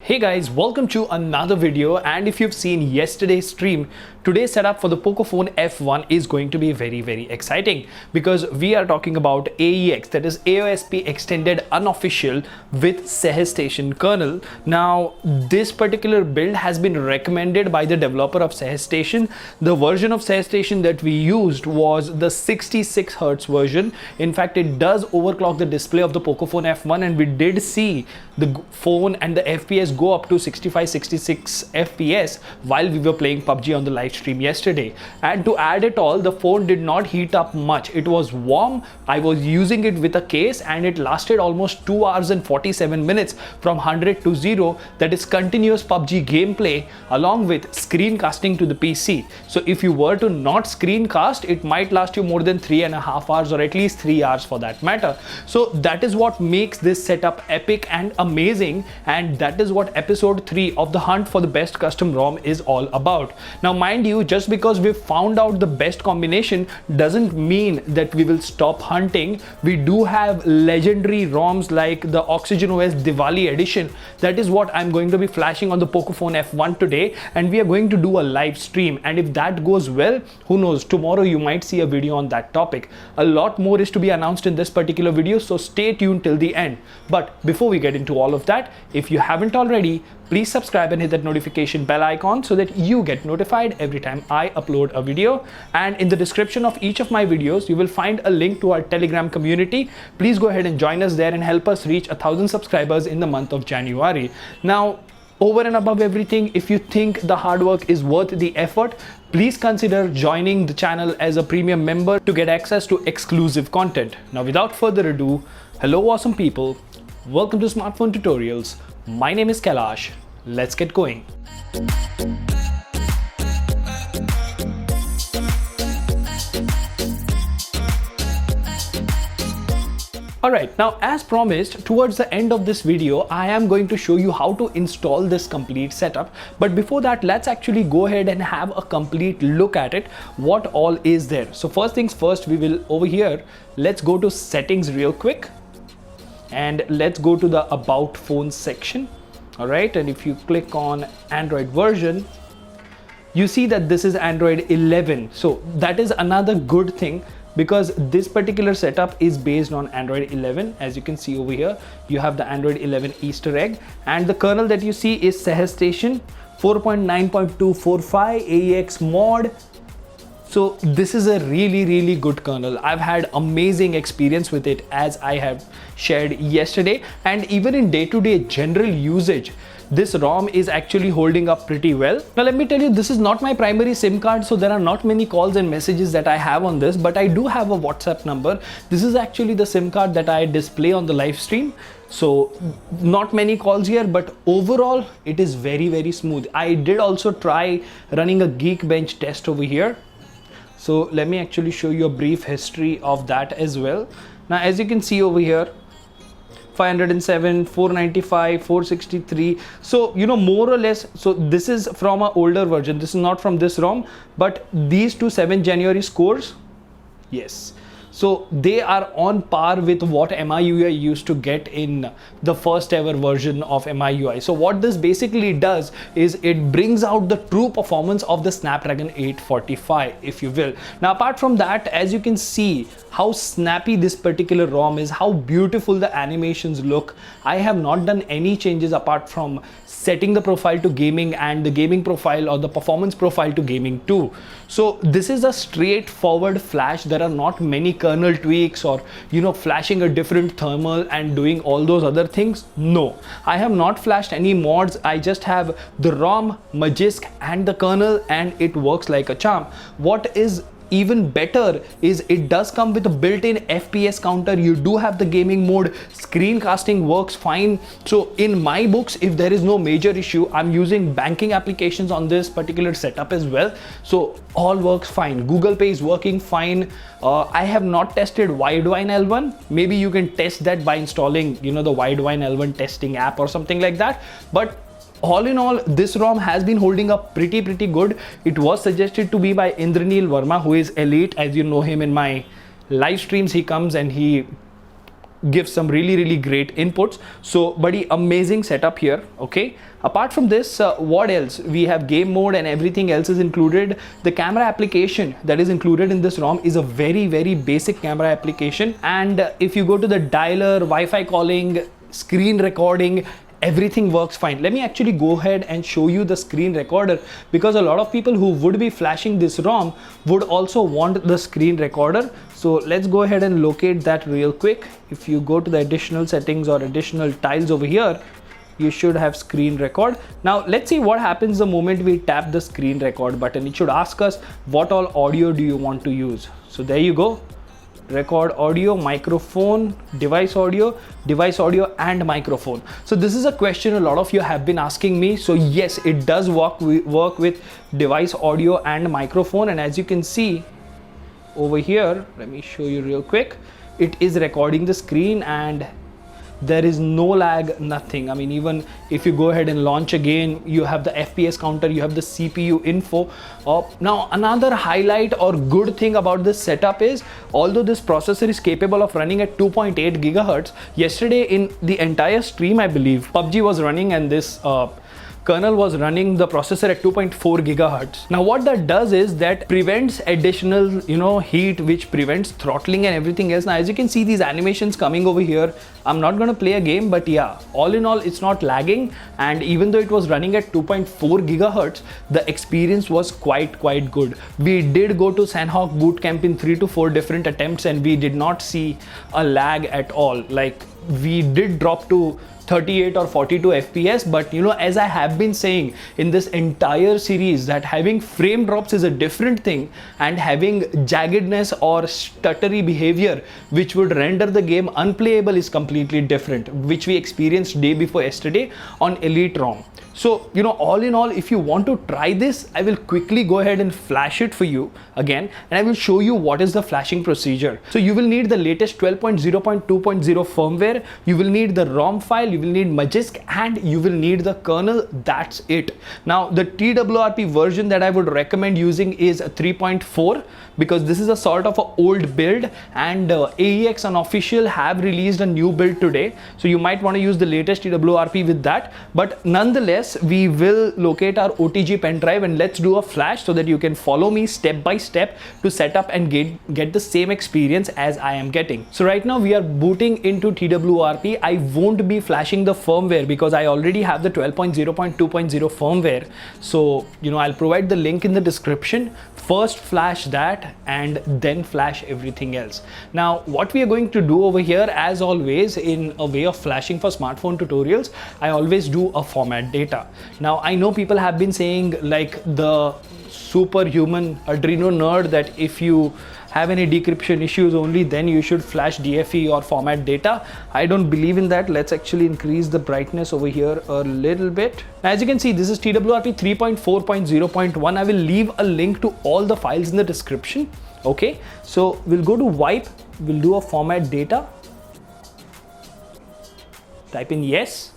Hey guys, welcome to another video, and if you've seen yesterday's stream, today's setup for the Pocophone F1 is going to be very exciting because we are talking about AEX, that is AOSP Extended Unofficial with SehStation kernel. Now this particular build has been recommended by the developer of SehStation. The version of SehStation that we used was the 66Hz version. In fact, it does overclock the display of the Pocophone F1, and we did see the phone and the FPS go up to 65-66 FPS while we were playing PUBG on the live stream yesterday. And to add it all, the phone did not heat up much. It was warm. I was using it with a case and it lasted almost 2 hours and 47 minutes from 100 to 0. That is continuous PUBG gameplay along with screencasting to the PC. So if you were to not screencast, it might last you more than 3.5 hours, or at least 3 hours for that matter. So that is what makes this setup epic and amazing, and that is what episode 3 of the hunt for the best custom ROM is all about. Now mind you, just because we've found out the best combination doesn't mean that we will stop hunting. We do have legendary ROMs like the Oxygen OS Diwali edition. That is what I'm going to be flashing on the Pocophone F1 today, and we are going to do a live stream, and if that goes well, who knows, tomorrow you might see a video on that topic. A lot more is to be announced in this particular video, so stay tuned till the end. But before we get into all of that, if you haven't already, please subscribe and hit that notification bell icon so that you get notified every time I upload a video. And in the description of each of my videos, you will find a link to our Telegram community. Please go ahead and join us there and help us reach 1,000 subscribers in the month of January. Now, over and above everything, if you think the hard work is worth the effort, please consider joining the channel as a premium member to get access to exclusive content. Now, without further ado, hello awesome people. Welcome to Smartphone Tutorials. My name is Kailash. Let's get going. Alright, now as promised, towards the end of this video, I am going to show you how to install this complete setup. But before that, let's actually go ahead and have a complete look at it, what all is there. So first things first, we will over here, let's go to settings real quick. And let's go to the about phone section. All right, and if you click on Android version, you see that this is Android 11. So that is another good thing, because this particular setup is based on Android 11. As you can see over here, you have the Android 11 Easter egg, and the kernel that you see is SehStation 4.9.245 AEX mod. So this is a really good kernel. I've had amazing experience with it, as I have shared yesterday, and even in day-to-day general usage, this ROM is actually holding up pretty well. Now let me tell you, this is not my primary SIM card, so there are not many calls and messages that I have on this, but I do have a WhatsApp number. This is actually the SIM card that I display on the live stream. So not many calls here, but overall it is very smooth. I did also try running a Geekbench test over here. So let me actually show you a brief history of that as well. Now, as you can see over here, 507, 495, 463. So, you know, more or less, so this is from an older version. This is not from this ROM, but these two 7 January scores, yes. So they are on par with what MIUI used to get in the first ever version of MIUI. So what this basically does is it brings out the true performance of the Snapdragon 845, if you will. Now, apart from that, as you can see how snappy this particular ROM is, how beautiful the animations look. I have not done any changes apart from setting the profile to gaming and the gaming profile or the performance profile to gaming too. So this is a straightforward flash. There are not many kernel tweaks or, you know, flashing a different thermal and doing all those other things. No, I have not flashed any mods. I just have the ROM, Magisk and the kernel, and it works like a charm. What is even better is it does come with a built-in FPS counter. You do have the gaming mode, screencasting works fine. So in my books, if there is no major issue, I'm using banking applications on this particular setup as well, so all works fine. Google Pay is working fine. I have not tested Widevine L1. Maybe you can test that by installing, you know, the Widevine L1 testing app or something like that. But all in all, this ROM has been holding up pretty good. It was suggested to me by Indraneel Verma, who is elite. As you know him in my live streams, he comes and he gives some really great inputs. So buddy, amazing setup here. Okay, apart from this, what else? We have game mode and everything else is included. The camera application that is included in this ROM is a very basic camera application, and if you go to the dialer, Wi-Fi calling, screen recording, everything works fine. Let me actually go ahead and show you the screen recorder, because a lot of people who would be flashing this ROM would also want the screen recorder. So let's go ahead and locate that real quick. If you go to the additional settings or additional tiles over here, you should have screen record. Now let's see what happens the moment we tap the screen record button. It should ask us what all audio do you want to use. So there you go. Record audio, microphone, device audio and microphone. So this is a question a lot of you have been asking me. So yes, it does work with device audio and microphone, and as you can see over here, let me show you real quick, it is recording the screen and there is no lag, nothing. I mean, even if you go ahead and launch again, you have the FPS counter, you have the CPU info. Now another highlight or good thing about this setup is, although this processor is capable of running at 2.8 gigahertz, yesterday in the entire stream, I believe PUBG was running and this kernel was running the processor at 2.4 gigahertz. Now what that does is that prevents additional heat, which prevents throttling and everything else. Now as you can see these animations coming over here, I'm not going to play a game, but yeah, all in all it's not lagging, and even though it was running at 2.4 gigahertz, the experience was quite good. We did go to Sanhok bootcamp in 3 to 4 different attempts and we did not see a lag at all. Like, we did drop to 38 or 42 FPS, but as I have been saying in this entire series, that having frame drops is a different thing, and having jaggedness or stuttery behavior which would render the game unplayable is completely different, which we experienced day before yesterday on Elite ROM. So, all in all, if you want to try this, I will quickly go ahead and flash it for you again, and I will show you what is the flashing procedure. So you will need the latest 12.0.2.0 firmware, you will need the ROM file, you will need Magisk, and you will need the kernel. That's it. Now the TWRP version that I would recommend using is 3.4, because this is a sort of an old build, and AEX Unofficial have released a new build today, so you might want to use the latest TWRP with that. But nonetheless, we will locate our OTG pen drive and let's do a flash so that you can follow me step by step to set up and get the same experience as I am getting. So right now we are booting into TWRP. I won't be flashing the firmware because I already have the 12.0.2.0 firmware. So I'll provide the link in the description. First flash that and then flash everything else. Now what we are going to do over here, as always in a way of flashing for smartphone tutorials, I always do a format data. Now I know people have been saying, like the superhuman Adreno nerd, that if you have any decryption issues only then you should flash DFE or format data. I don't believe in that. Let's actually increase the brightness over here a little bit. As you can see, this is TWRP 3.4.0.1. I will leave a link to all the files in the description. Okay, so we'll go to wipe, we'll do a format data, type in yes,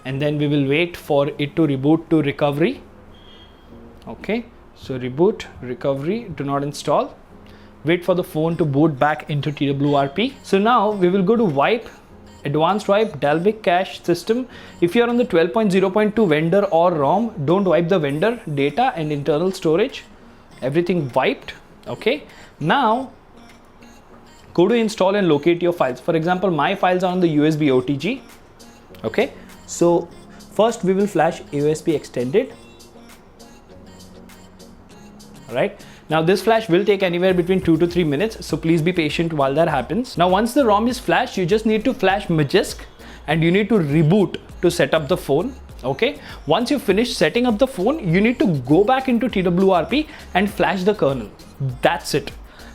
and then we will wait for it to reboot to recovery. Okay, so reboot, recovery, do not install. Wait for the phone to boot back into TWRP. So now we will go to wipe, advanced wipe, Dalvik cache system. If you are on the 12.0.2 vendor or ROM, don't wipe the vendor, data and internal storage. Everything wiped. Okay, now go to install and locate your files. For example, my files are on the USB OTG. Okay, so first we will flash USB extended. All right. Now this flash will take anywhere between 2 to 3 minutes, so please be patient while that happens. Now once the ROM is flashed, you just need to flash Magisk and you need to reboot to set up the phone. Okay, once you finish setting up the phone, you need to go back into TWRP and flash the kernel. That's it.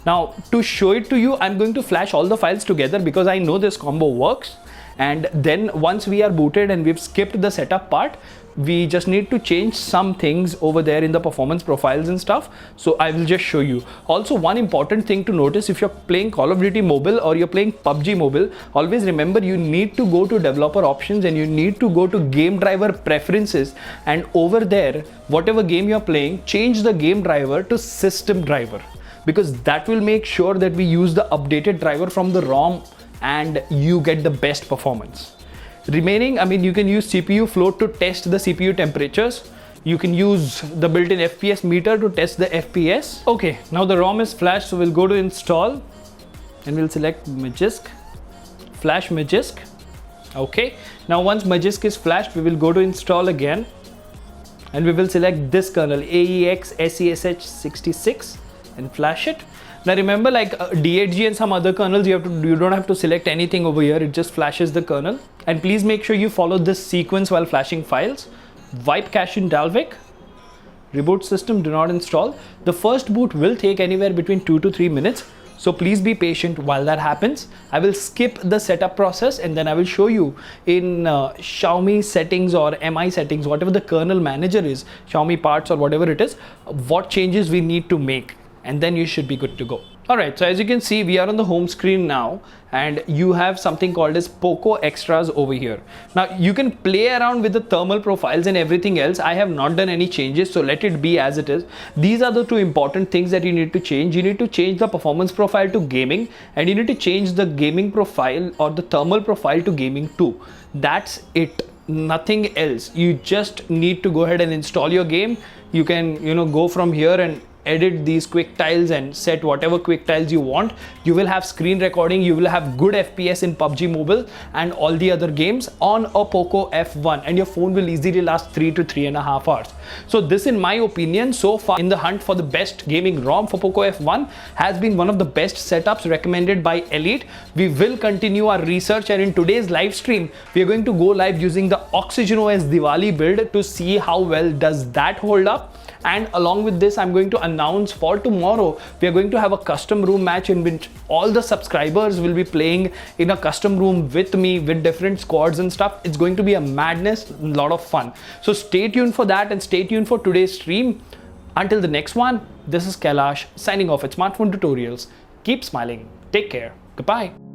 Now to show it to you, I'm going to flash all the files together because I know this combo works. And then once we are booted and we've skipped the setup part, we just need to change some things over there in the performance profiles and stuff. So I will just show you. Also, one important thing to notice, if you're playing Call of Duty Mobile or you're playing PUBG Mobile, always remember you need to go to developer options and you need to go to game driver preferences, and over there, whatever game you're playing, change the game driver to system driver, because that will make sure that we use the updated driver from the ROM and you get the best performance. Remaining, I mean, you can use CPU float to test the CPU temperatures. You can use the built-in FPS meter to test the FPS. Okay, now the ROM is flashed, so we'll go to install and we'll select Magisk, flash Magisk. Okay, now once Magisk is flashed, we will go to install again and we will select this kernel AEX SESH66 and flash it. Now remember, like D8G and some other kernels, you don't have to select anything over here, it just flashes the kernel. And please make sure you follow this sequence while flashing files. Wipe cache in Dalvik, reboot system, do not install. The first boot will take anywhere between 2 to 3 minutes. So please be patient while that happens. I will skip the setup process and then I will show you in Xiaomi settings or MI settings, whatever the kernel manager is, Xiaomi parts or whatever it is, what changes we need to make, and then you should be good to go. Alright, so as you can see, we are on the home screen now and you have something called as Poco Extras over here. Now you can play around with the thermal profiles and everything else. I have not done any changes, so let it be as it is. These are the two important things that you need to change. You need to change the performance profile to gaming and you need to change the gaming profile or the thermal profile to gaming too. That's it. Nothing else. You just need to go ahead and install your game. You can, go from here and edit these quick tiles and set whatever quick tiles you want. You will have screen recording, you will have good FPS in PUBG Mobile and all the other games on a Poco F1, and your phone will easily last 3 to 3.5 hours. So this, in my opinion, so far in the hunt for the best gaming ROM for Poco F1 has been one of the best setups recommended by Elite. We will continue our research, and in today's live stream we are going to go live using the OxygenOS Diwali build to see how well does that hold up. And along with this, I'm going to announce for tomorrow, we are going to have a custom room match in which all the subscribers will be playing in a custom room with me with different squads and stuff. It's going to be a madness, a lot of fun. So stay tuned for that and stay tuned for today's stream. Until the next one, this is Kailash signing off at Smartphone Tutorials. Keep smiling. Take care. Goodbye.